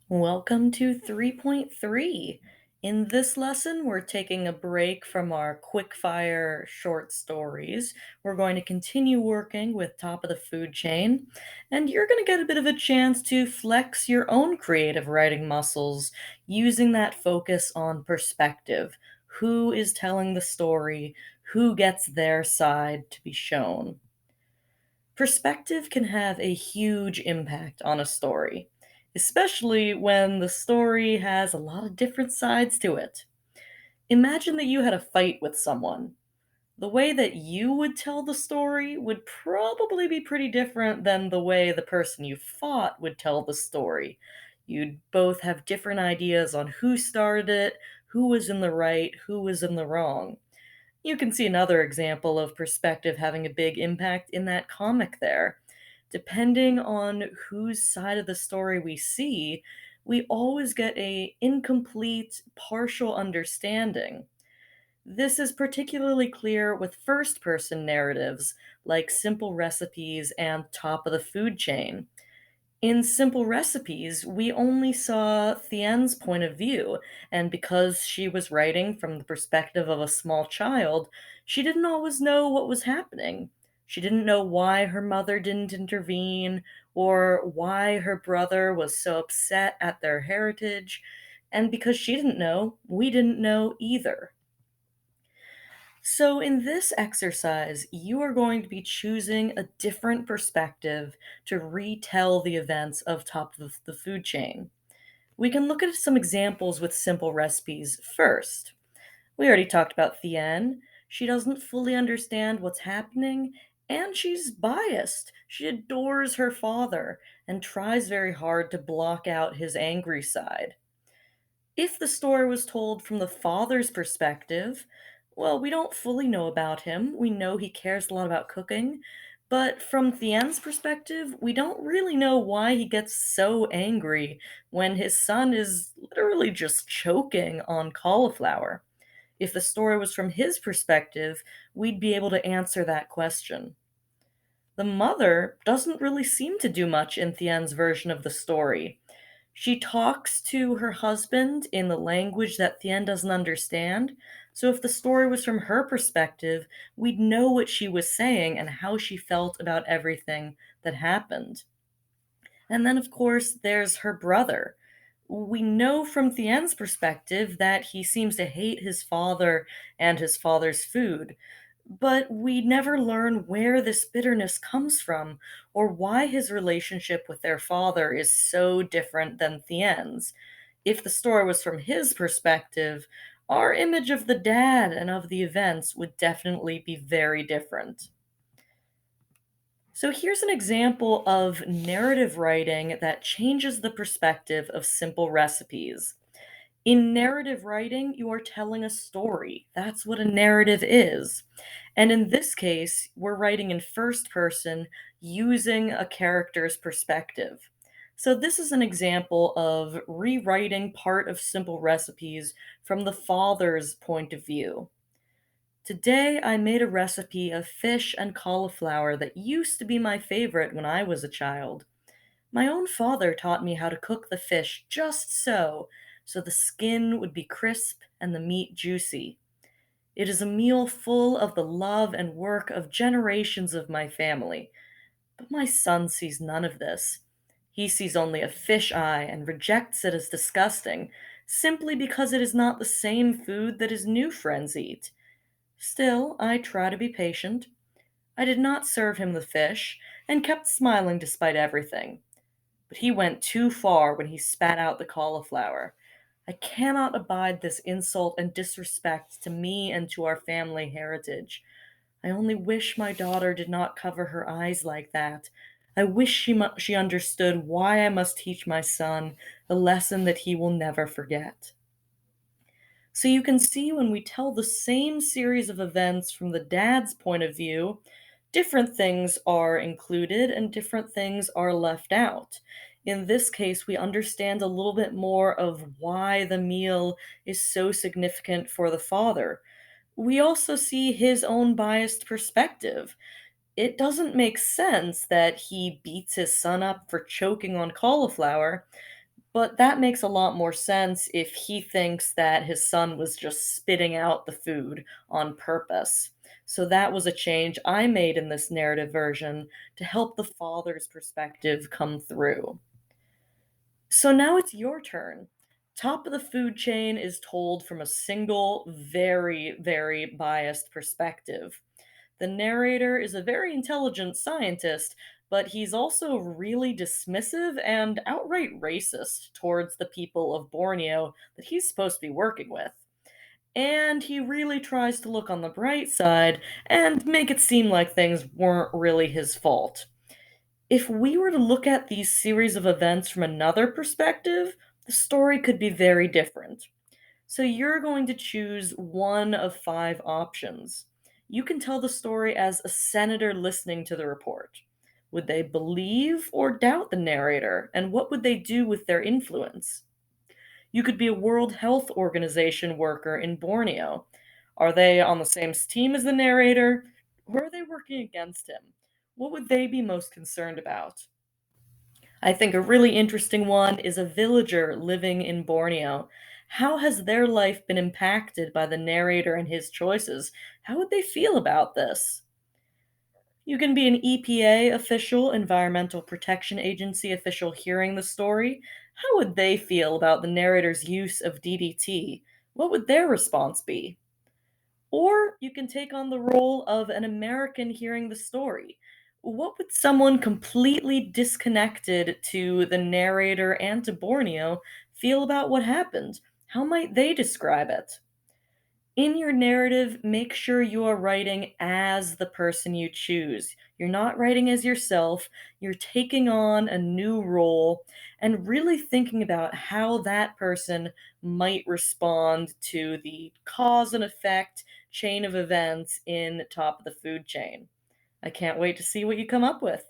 Welcome to 3.3. In this lesson, we're taking a break from our quickfire short stories. We're going to continue working with top of the food chain, and you're going to get a bit of a chance to flex your own creative writing muscles using that focus on perspective. Who is telling the story? Who gets their side to be shown? Perspective can have a huge impact on a story, especially when the story has a lot of different sides to it. Imagine that you had a fight with someone. The way that you would tell the story would probably be pretty different than the way the person you fought would tell the story. You'd both have different ideas on who started it, who was in the right, who was in the wrong. You can see another example of perspective having a big impact in that comic there. Depending on whose side of the story we see, we always get a incomplete, partial understanding. This is particularly clear with first-person narratives like Simple Recipes and Top of the Food Chain. In Simple Recipes, we only saw Thienne's point of view, and because she was writing from the perspective of a small child, she didn't always know what was happening. She didn't know why her mother didn't intervene, or why her brother was so upset at their heritage, and because she didn't know, we didn't know either. So, in this exercise, you are going to be choosing a different perspective to retell the events of Top of the Food Chain. We can look at some examples with simple recipes first. We already talked about Thien. She doesn't fully understand what's happening, and she's biased. She adores her father and tries very hard to block out his angry side. If the story was told from the father's perspective, well, we don't fully know about him. We know he cares a lot about cooking, but from Thienne's perspective, we don't really know why he gets so angry when his son is literally just choking on cauliflower. If the story was from his perspective, we'd be able to answer that question. The mother doesn't really seem to do much in Thienne's version of the story. She talks to her husband in the language that Thien doesn't understand, so if the story was from her perspective, we'd know what she was saying and how she felt about everything that happened. And then, of course, there's her brother. We know from Thienne's perspective that he seems to hate his father and his father's food, but we never learn where this bitterness comes from or why his relationship with their father is so different than Thienne's. If the story was from his perspective, our image of the dad and of the events would definitely be very different. So here's an example of narrative writing that changes the perspective of simple recipes. In narrative writing, you are telling a story. That's what a narrative is. And in this case, we're writing in first person using a character's perspective. So this is an example of rewriting part of simple recipes from the father's point of view. Today, I made a recipe of fish and cauliflower that used to be my favorite when I was a child. My own father taught me how to cook the fish just so the skin would be crisp and the meat juicy. It is a meal full of the love and work of generations of my family. But my son sees none of this. He sees only a fish eye and rejects it as disgusting, simply because it is not the same food that his new friends eat. Still, I try to be patient. I did not serve him the fish, and kept smiling despite everything. But he went too far when he spat out the cauliflower. I cannot abide this insult and disrespect to me and to our family heritage. I only wish my daughter did not cover her eyes like that. I wish she understood why I must teach my son a lesson that he will never forget. So you can see when we tell the same series of events from the dad's point of view, different things are included and different things are left out. In this case, we understand a little bit more of why the meal is so significant for the father. We also see his own biased perspective. It doesn't make sense that he beats his son up for choking on cauliflower, But that makes a lot more sense if he thinks that his son was just spitting out the food on purpose. So that was a change I made in this narrative version to help the father's perspective come through. So now it's your turn. Top of the food chain is told from a single, very, very biased perspective. The narrator is a very intelligent scientist, but he's also really dismissive and outright racist towards the people of Borneo that he's supposed to be working with. And he really tries to look on the bright side and make it seem like things weren't really his fault. If we were to look at these series of events from another perspective, the story could be very different. So you're going to choose one of five options. You can tell the story as a senator listening to the report. Would they believe or doubt the narrator, and what would they do with their influence? You could be a World Health Organization worker in Borneo. Are they on the same team as the narrator, or are they working against him? What would they be most concerned about? I think a really interesting one is a villager living in Borneo. How has their life been impacted by the narrator and his choices? How would they feel about this? You can be an EPA official, Environmental Protection Agency official hearing the story. How would they feel about the narrator's use of DDT? What would their response be? Or you can take on the role of an American hearing the story. What would someone completely disconnected to the narrator and to Borneo feel about what happened? How might they describe it? In your narrative, make sure you are writing as the person you choose. You're not writing as yourself, you're taking on a new role and really thinking about how that person might respond to the cause and effect chain of events in Top of the Food Chain. I can't wait to see what you come up with.